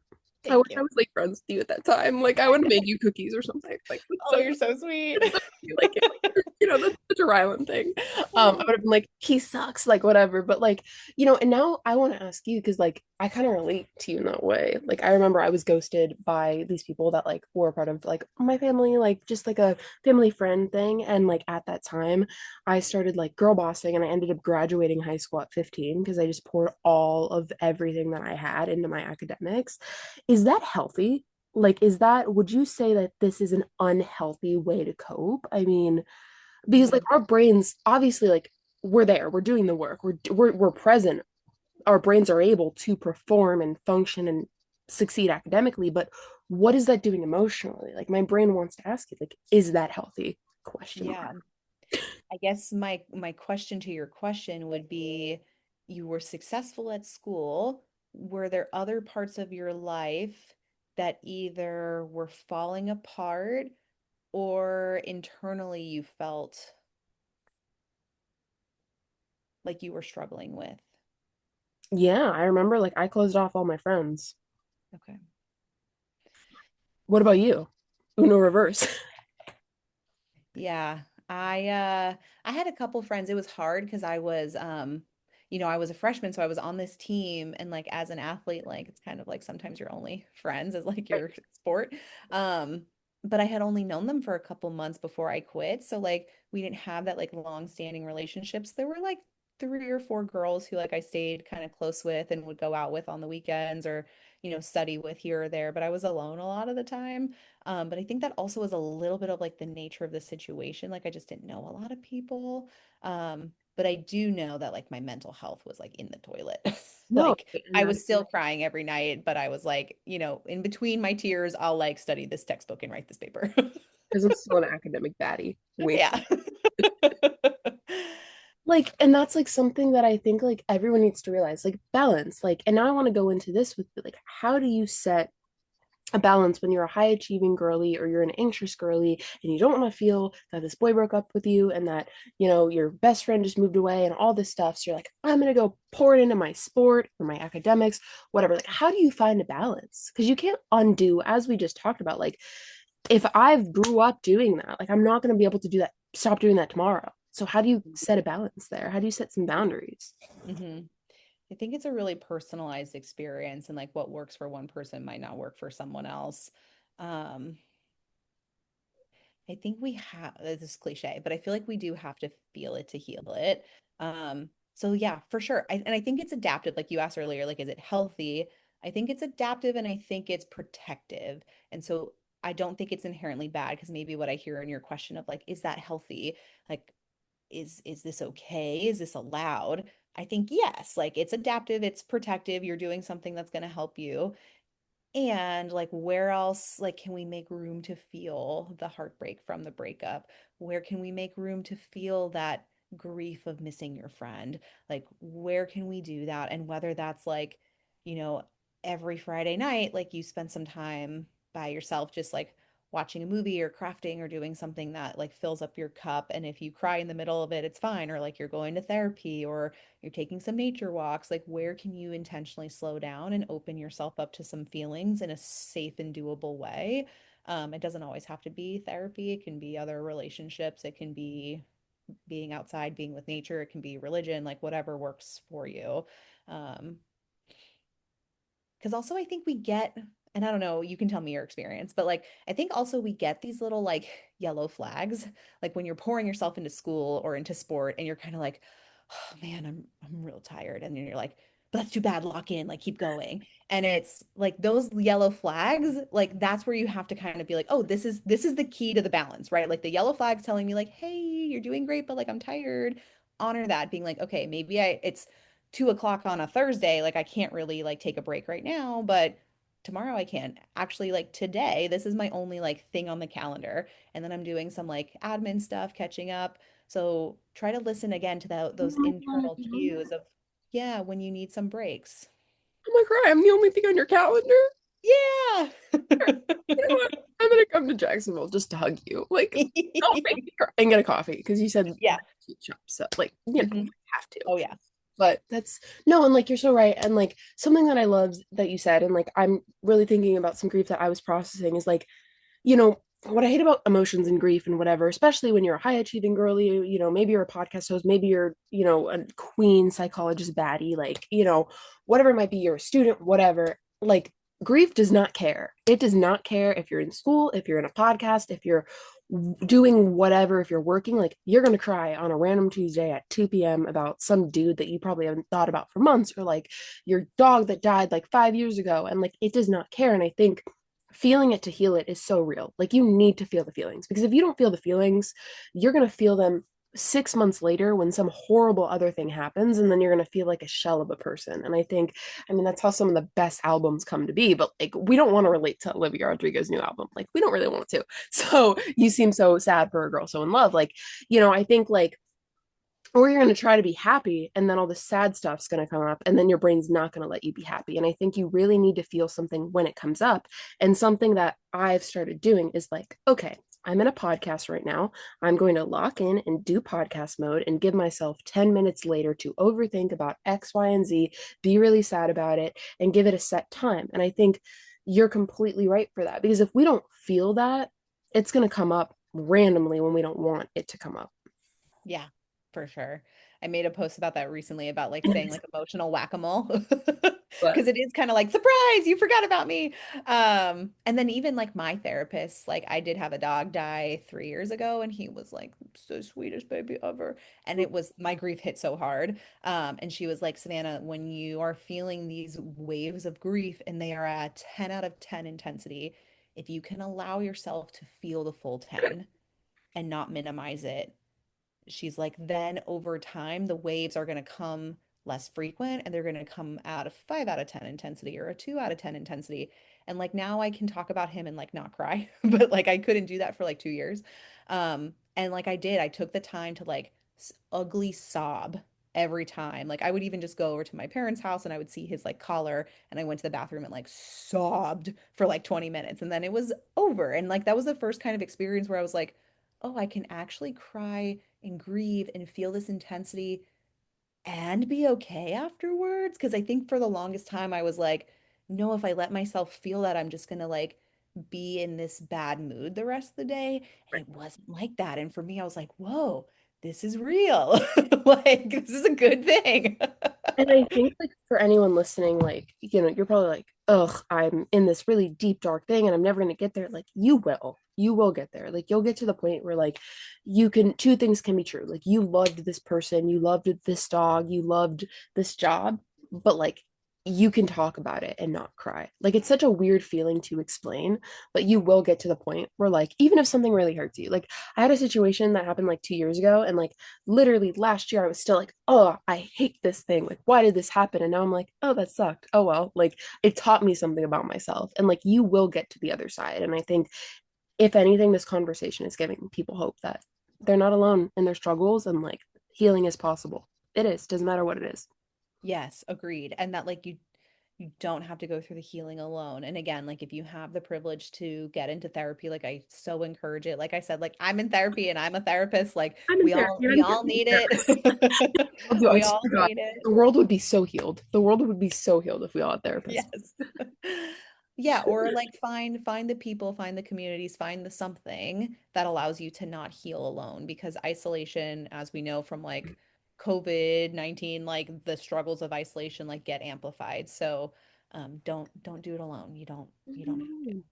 I wish Thank I you. was like friends with you at that time. Like, I I would have know. made you cookies or something. Like, it's Oh, so you're so sweet. it's so cute. Like, that's such a Rylan thing. I would have been like, he sucks, like whatever. But like, and now I want to ask you because like I kind of relate to you in that way. Like, I remember I was ghosted by these people that like were a part of like my family, like just like a family friend thing. And like at that time, I started like girl bossing, and I ended up graduating high school at 15 because I just poured all of everything that I had into my academics. Is that healthy? Like, would you say that this is an unhealthy way to cope? I mean, because like Mhm. our brains, obviously, like we're there, we're doing the work, we're present. Our brains are able to perform and function and succeed academically, but what is that doing emotionally? Like, my brain wants to ask you, like, is that healthy? Question mark. Yeah. I guess my question to your question would be, you were successful at school. Were there other parts of your life that either were falling apart or internally you felt like you were struggling with? Yeah, I remember like I closed off all my friends. Okay. What about you? Uno reverse. Yeah. I had a couple friends. It was hard because I was I was a freshman, so I was on this team and like as an athlete, like it's kind of like sometimes your only friends is like your sport. Um, but I had only known them for a couple months before I quit. So like we didn't have that like long-standing relationships. There were like three or four girls who like I stayed kind of close with and would go out with on the weekends or, study with here or there, but I was alone a lot of the time. But I think that also was a little bit of like the nature of the situation. Like I just didn't know a lot of people. But I do know that like my mental health was like in the toilet. No, Like and I that was still crying every night, but I was like, in between my tears, I'll like study this textbook and write this paper. because I'm still an academic baddie. Wink. Yeah. Like, and that's like something that I think like everyone needs to realize, like balance. Like, and now I want to go into this with like, how do you set a balance when you're a high achieving girly or you're an anxious girly and you don't want to feel that this boy broke up with you and that your best friend just moved away and all this stuff, so you're like, I'm going to go pour it into my sport or my academics, whatever. Like, how do you find a balance? Because you can't undo, as we just talked about, like if I've grew up doing that, like I'm not going to be able to do that, stop doing that tomorrow. So how do you set a balance there? How do you set some boundaries? hmm I think it's a really personalized experience, and like what works for one person might not work for someone else. Um, I think we have this is cliche, but I feel like we do have to feel it to heal it. So yeah, for sure. And I think it's adaptive, like you asked earlier, like, is it healthy? I think it's adaptive and I think it's protective. And so I don't think it's inherently bad because maybe what I hear in your question of like, is that healthy? Like, is this okay? Is this allowed? I think yes, like it's adaptive, it's protective, you're doing something that's going to help you. And like, where else, like, can we make room to feel the heartbreak from the breakup? Where can we make room to feel that grief of missing your friend? Like, where can we do that? And whether that's like, you know, every Friday night, like you spend some time by yourself, just like watching a movie or crafting or doing something that like fills up your cup. And if you cry in the middle of it, it's fine. Or like you're going to therapy or you're taking some nature walks, like where can you intentionally slow down and open yourself up to some feelings in a safe and doable way? It doesn't always have to be therapy. It can be other relationships. It can be being outside, being with nature. It can be religion, like whatever works for you. Um, because also I think we get, and I don't know, you can tell me your experience, but like I think also we get these little like yellow flags, like when you're pouring yourself into school or into sport and you're kind of like, oh man, I'm real tired. And then you're like, but that's too bad, lock in, like keep going. And it's like those yellow flags, like that's where you have to kind of be like, oh, this is the key to the balance, right? Like the yellow flags telling me like, hey, you're doing great, but like I'm tired. Honor that, being like, okay, maybe it's 2 o'clock on a Thursday, like I can't really like take a break right now, but tomorrow I can. Actually, like today, this is my only like thing on the calendar. And then I'm doing some like admin stuff, catching up. So try to listen again to those internal cues of, yeah, when you need some breaks. I'm like, right, I'm the only thing on your calendar. Yeah. You know what? I'm gonna come to Jacksonville just to hug you. Like, don't make me cry and get a coffee because you said Yeah. cute shop. So, like, I Mhm. have to. Oh yeah. But that's no, and like you're so right. And like something that I loved that you said, and like I'm really thinking about some grief that I was processing is like, you know, what I hate about emotions and grief and whatever, especially when you're a high achieving girly, maybe you're a podcast host, maybe you're, a queen psychologist baddie, like, whatever it might be, you're a student, whatever. Like, grief does not care. It does not care if you're in school, if you're in a podcast, if you're doing whatever, if you're working, like, you're going to cry on a random Tuesday at 2 p.m. about some dude that you probably haven't thought about for months, or like your dog that died like 5 years ago. And like, it does not care. And I think feeling it to heal it is so real. Like you need to feel the feelings because if you don't feel the feelings, you're going to feel them 6 months later when some horrible other thing happens, and then you're going to feel like a shell of a person. And I mean, that's how some of the best albums come to be. But like, we don't want to relate to Olivia Rodrigo's new album. Like, we don't really want to. So you seem so sad for a girl so in love. Like, I think like or you're going to try to be happy and then all the sad stuff's going to come up and then your brain's not going to let you be happy. And I think you really need to feel something when it comes up. And something that I've started doing is like, okay, I'm in a podcast right now. I'm going to lock in and do podcast mode and give myself 10 minutes later to overthink about X, Y, and Z, be really sad about it, and give it a set time. And I think you're completely right for that because if we don't feel that, it's going to come up randomly when we don't want it to come up. Yeah, for sure. I made a post about that recently about like saying like emotional whack-a-mole But because it is kind of like surprise, you forgot about me. And then even like my therapist, like I did have a dog die 3 years ago and he was like the sweetest baby ever. And it was my grief hit so hard. And she was like, Savannah, when you are feeling these waves of grief and they are at 10 out of 10 intensity, if you can allow yourself to feel the full 10 and not minimize it, she's like, then over time, the waves are going to come less frequent and they're going to come out of 5 out of 10 intensity or a 2 out of 10 intensity. And like now I can talk about him and like not cry, but like I couldn't do that for like 2 years. And like I did, I took the time to like ugly sob every time. Like I would even just go over to my parents' house and I would see his like collar and I went to the bathroom and like sobbed for like 20 minutes and then it was over. And like that was the first kind of experience where I was like, oh, I can actually cry and grieve and feel this intensity and be okay afterwards. Because I think for the longest time, I was like, no, if I let myself feel that, I'm just going to like be in this bad mood the rest of the day. And it wasn't like that. And for me, I was like, whoa, this is real. Like, this is a good thing. And I think like for anyone listening, like, you're probably like, ugh, I'm in this really deep, dark thing and I'm never gonna get there. Like you will. You will get there. Like you'll get to the point where like you can two things can be true. Like you loved this person, you loved this dog, you loved this job, but like you can talk about it and not cry. Like it's such a weird feeling to explain, but you will get to the point where like even if something really hurts you, like I had a situation that happened like 2 years ago and like literally last year I was still like, oh, I hate this thing. Like, why did this happen? And now I'm like, oh, that sucked. Oh, well, like it taught me something about myself. And like you will get to the other side. And I think, if anything, this conversation is giving people hope that they're not alone in their struggles and like healing is possible. It is, doesn't matter what it is. Yes, agreed. And that like you don't have to go through the healing alone. And again, like if you have the privilege to get into therapy, like I so encourage it. Like I said, like I'm in therapy and I'm a therapist. Like I'm in we all therapy. we I'm all need here. it. I We swear all to God, need it. the world would be so healed. The world would be so healed if we all had therapists. Yes. Yeah, or like find the people, find the communities, find the something that allows you to not heal alone because isolation, as we know from like COVID-19, like the struggles of isolation like get amplified. So don't do it alone. You don't have to.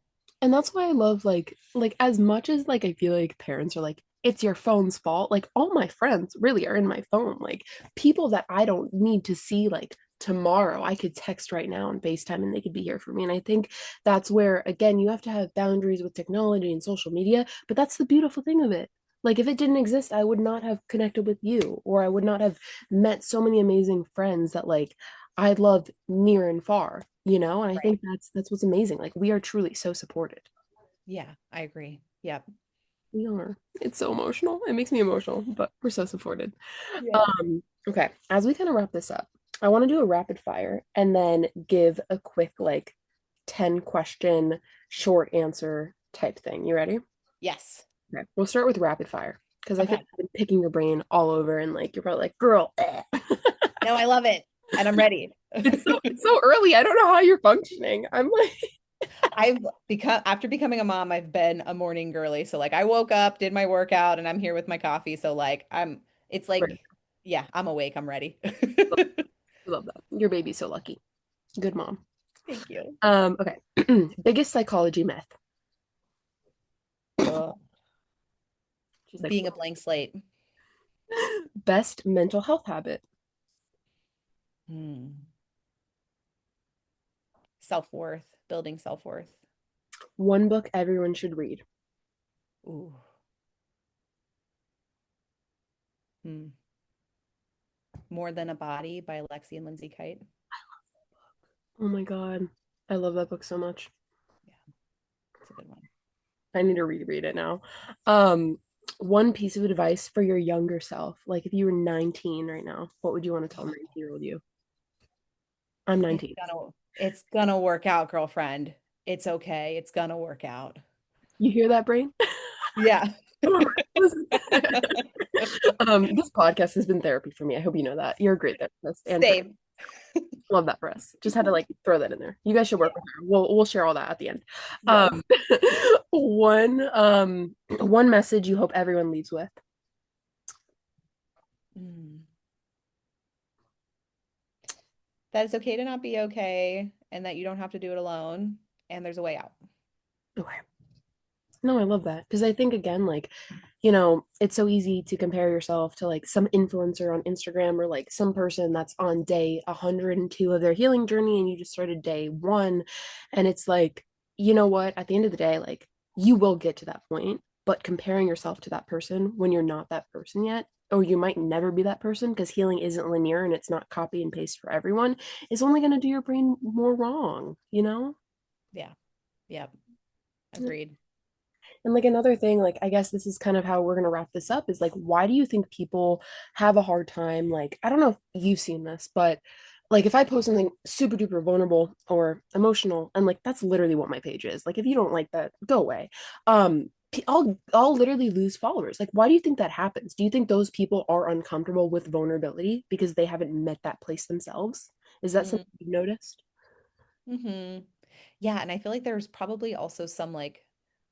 And that's why I love like as much as like I feel like parents are like it's your phone's fault, like all my friends really are in my phone, like people that I don't need to see like tomorrow I could text right now and FaceTime and they could be here for me. And I think that's where again you have to have boundaries with technology and social media, but that's the beautiful thing of it. Like if it didn't exist I would not have connected with you or I would not have met so many amazing friends that like I loved near and far, and I Right. think that's what's amazing. Like we are truly so supported. Yeah, I agree. Yep. We are. It's so emotional. It makes me emotional, but we're so supported. Yeah. Okay, as we kind of wrap this up, I want to do a rapid fire and then give a quick like 10 question short answer type thing. You ready? Yes. Okay. We'll start with rapid fire because I feel Okay. like I've been picking your brain all over and like you're probably like, girl, eh." No, I love it. And I'm ready. It's so early. I don't know how you're functioning. I'm like I've become after becoming a mom, I've been a morning girly. So like I woke up, did my workout, and I'm here with my coffee. So like it's like, yeah, I'm awake, I'm ready. I love that. Your baby's so lucky. Good mom. Thank you. Okay. Biggest psychology myth. Ugh. She's like, Being a blank slate. best mental health habit. Hmm. Self-worth, building self-worth. One book everyone should read. Ooh. Hmm. More Than a Body by Lexi and Lindsay Kite. Oh my God. I love that book so much. Yeah, it's a good one. I need to reread it now. Um, one piece of advice for your younger self. Like if you were 19 right now, what would you want to tell 19-year-old you? I'm It's 19. gonna work out, girlfriend. It's okay. It's gonna work out. You hear that, brain? Yeah. This podcast has been therapy for me. I hope you know that. You're a great therapist, and for Same. love that for us. Just had to like throw that in there. You guys should work Yeah. with her. We'll share all that at the end. Yes. Um, one message you hope everyone leaves with. Mm. That it's okay to not be okay and that you don't have to do it alone and there's a way out. Okay. No, I love that because I think again, like, it's so easy to compare yourself to like some influencer on Instagram or like some person that's on day 102 of their healing journey and you just started day one. And it's like, you know what? At the end of the day, like, you will get to that point, but comparing yourself to that person when you're not that person yet, or you might never be that person because healing isn't linear and it's not copy and paste for everyone, is only going to do your brain more wrong, you know? Yeah. Yep. Agreed. And like another thing, like I guess this is kind of how we're gonna wrap this up is like, why do you think people have a hard time? Like, I don't know if you've seen this, but like if I post something super duper vulnerable or emotional, and like that's literally what my page is. Like if you don't like that, go away. I'll literally lose followers. Like, why do you think that happens? Do you think those people are uncomfortable with vulnerability because they haven't met that place themselves? Is that something you've noticed? Mm-hmm. Yeah, and I feel like there's probably also some like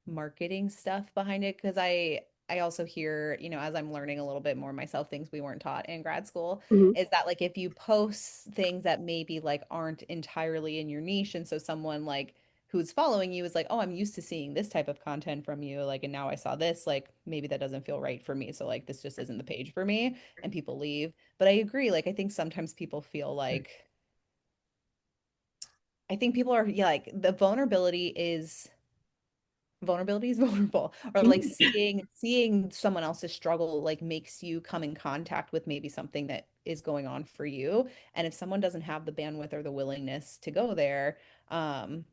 marketing stuff behind it because I also hear, as I'm learning a little bit more myself, things we weren't taught in grad school, Mhm. is that like if you post things that maybe like aren't entirely in your niche, and so someone like who's following you is like, oh, I'm used to seeing this type of content from you, like, and now I saw this, like maybe that doesn't feel right for me. So like this just isn't the page for me, and people leave. But I agree, like I think sometimes people feel like I think people are yeah, like the vulnerability is vulnerable or like seeing someone else's struggle like makes you come in contact with maybe something that is going on for you, and if someone doesn't have the bandwidth or the willingness to go there, um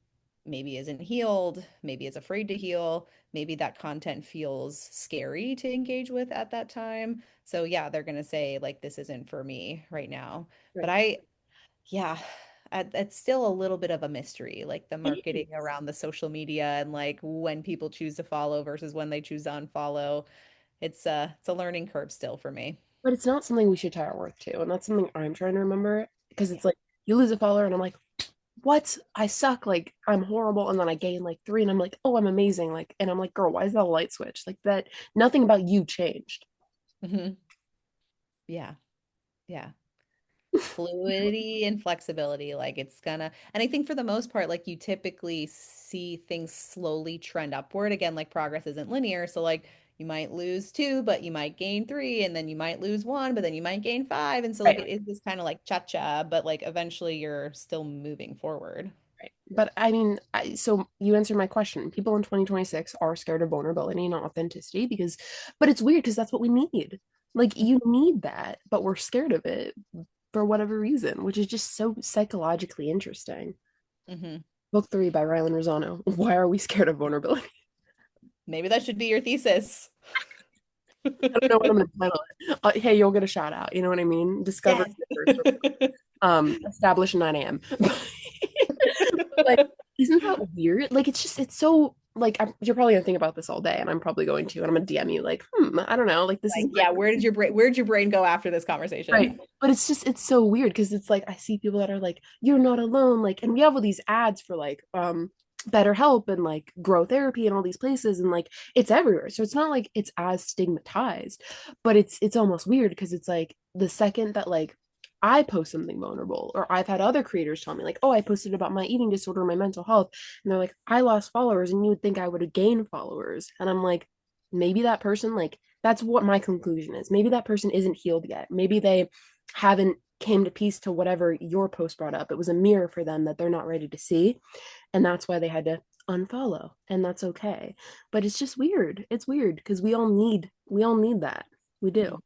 maybe isn't healed, maybe is afraid to heal, maybe that content feels scary to engage with at that time, so yeah, they're going to say like this isn't for me right now. But Right. I yeah, it's still a little bit of a mystery, like the It marketing is. around the social media and like when people choose to follow versus when they choose to unfollow. It's a learning curve still for me. But it's not something we should tie our worth to. And that's something I'm trying to remember because Yeah. it's like you lose a follower and I'm like, what? I suck. Like I'm horrible. And then I gain like three and I'm like, oh, I'm amazing. Like, and I'm like, girl, why is that a light switch? Like that, nothing about you changed. Hmm. Yeah. Yeah. Fluidity and flexibility, like it's gonna, and I think for the most part, like you typically see things slowly trend upward again, like progress isn't linear, so like you might lose two but you might gain three, and then you might lose one but then you might gain five, and so like Right. it is this kind of like cha-cha, but like eventually you're still moving forward. Right. But I mean, so you answered my question. People in 2026 are scared of vulnerability and authenticity but it's weird because that's what we need. Like you need that, but we're scared of it for whatever reason, which is just so psychologically interesting. Hmm. Book three by Rylan Rosano. Why are we scared of vulnerability? Maybe that should be your thesis. I don't know what I'm going to title it. Hey, you'll get a shout out. You know what I mean? Discover Yes. first. Establish 9 a.m. Like, isn't that weird? Like, it's so like you're probably gonna think about this all day, and I'm probably going to, and I'm gonna DM you like, I don't know, like this is Like, yeah, where did your brain go after this right. conversation? But it's so weird because it's like I see people that are like, you're not alone, like, and we have all these ads for like better help and like grow therapy and all these places and like it's everywhere. So it's not like it's as stigmatized, but it's almost weird because it's like the second that like I post something vulnerable or I've had other creators tell me like, oh, I posted about my eating disorder, my mental health, and they're like, I lost followers and you would think I would have gained followers. And I'm like, maybe that person like that's what my conclusion is. Maybe that person isn't healed yet. Maybe they haven't came to peace to whatever your post brought up. It was a mirror for them that they're not ready to see. And that's why they had to unfollow. And that's okay. But it's just weird. It's weird because we all need that. We do. Mhm.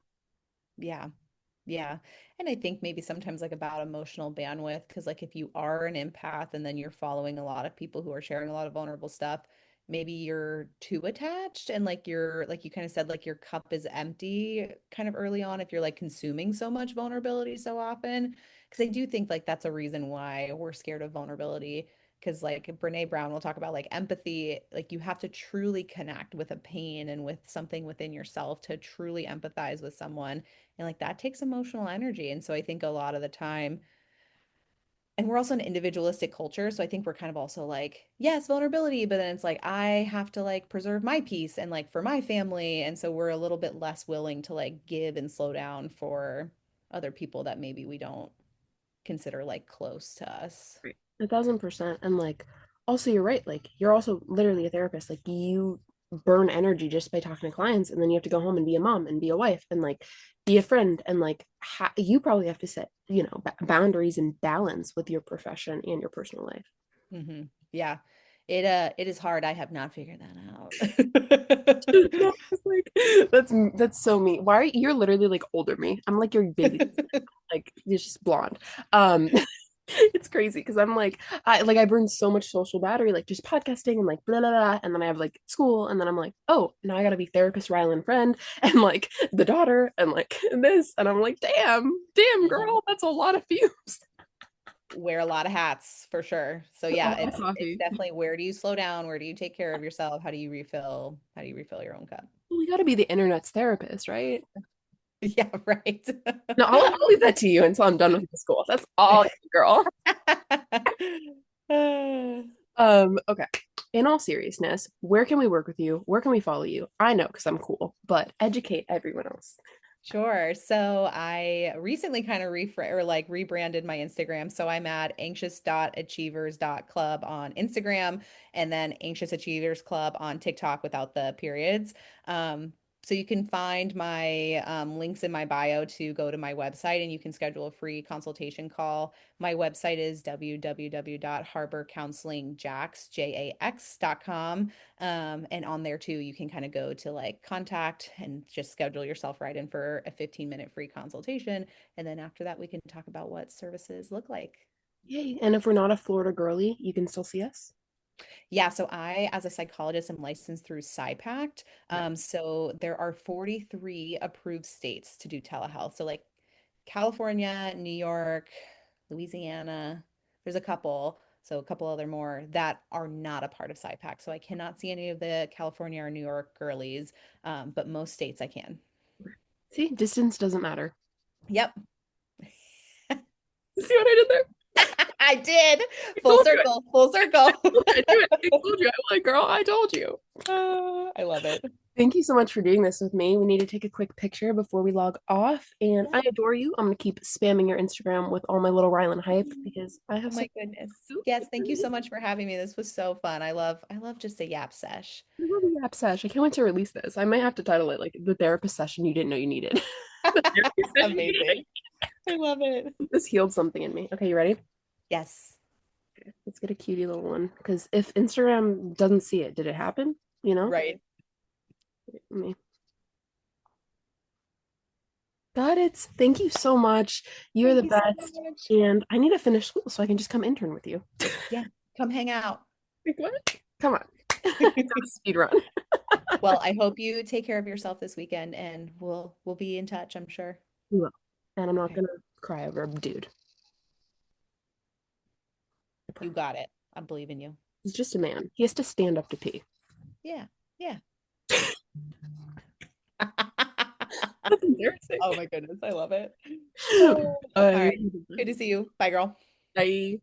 Yeah. Yeah. And I think maybe sometimes like about emotional bandwidth, because like if you are an empath and then you're following a lot of people who are sharing a lot of vulnerable stuff, maybe you're too attached and like you're like you kind of said like your cup is empty kind of early on if you're like consuming so much vulnerability so often. Because I do think like that's a reason why we're scared of vulnerability. because like Brene Brown will talk about like empathy, like you have to truly connect with a pain and with something within yourself to truly empathize with someone. And like that takes emotional energy. And so I think a lot of the time, and we're also an individualistic culture, so I think we're kind of also like, yes, vulnerability, but then it's like I have to like preserve my peace and like for my family, and so we're a little bit less willing to like give and slow down for other people that maybe we don't consider like close to us. Right. 1,000%. And like, also, you're right. Like, you're also literally a therapist. Like, you burn energy just by talking to clients, and then you have to go home and be a mom and be a wife and like be a friend. And like, you probably have to set, boundaries and balance with your profession and your personal life. Yeah. It is hard. I have not figured that out. No, it's like that's so me. Why are you're literally like older me? I'm like your baby, like you're just blonde. It's crazy because I'm like I burn so much social battery, like just podcasting and like blah blah blah, and then I have like school, and then I'm like, oh, now I gotta be therapist, Rylan friend, and like the daughter, and like this, and I'm like, damn Mhm. girl, that's a lot of fumes. Wear a lot of hats for sure. So A yeah, lot of it's coffee. definitely where do you slow down? Where do you take care of yourself? How do you refill your own cup? We gotta be the internet's therapist, right? Yeah, right. No, I'll leave that to you until I'm done with the school. That's all, girl. Okay. In all seriousness, where can we work with you? Where can we follow you? I know because I'm cool, but educate everyone else. Sure. So I recently kind of rebranded my Instagram. So I'm at anxious.achievers.club on Instagram and then Anxious Achievers Club on TikTok without the periods. So you can find my links in my bio to go to my website and you can schedule a free consultation call. My website is www.harborcounselingjax.com. And on there too, you can kind of go to like contact and just schedule yourself right in for a 15-minute free consultation. And then after that, we can talk about what services look like. Yay. And if we're not a Florida girly, you can still see us. Yeah, so I, as a psychologist, am licensed through PsyPact. Okay. So there are 43 approved states to do telehealth. So like California, New York, Louisiana, there's a couple, so a couple other more that are not a part of PsyPact. So I cannot see any of the California or New York girlies, but most states I can. See, distance doesn't matter. Yep, You see what I did there? I did. I Full told you. circle, full circle. I knew it. I told you. I'm like, girl, I told you. I love it. Thank you so much for doing this with me. We need to take a quick picture before we log off. And Yeah. I adore you. I'm going to keep spamming your Instagram with all my little Rylan hype because I Oh have my such goodness. so Yes, thank you so much for having me. This was so fun. I love just a yap sesh. I love the app sesh. I can't wait to release this. I might have to title it like the therapist session you didn't know you needed. The therapy session you didn't Amazing. I love it. know. This healed something in me. Okay, you ready? Yes. Let's get a cutie little one. Because if Instagram doesn't see it, did it happen? You know? Right. Me. Got it. Thank you so much. You're Thank the you so best. much. And I need to finish school so I can just come intern with you. Yeah, come hang out. Like, what? Come on. Speed run. Well, I hope you take care of yourself this weekend and we'll be in touch, I'm sure. We will. And I'm not Okay. gonna cry over a dude. I You promise. got it. I believe in you. He's just a man. He has to stand up to pee. Yeah. Yeah. That's embarrassing. Oh my goodness, I love it. Oh, all Bye. right. Good to see you. Bye, girl. Bye.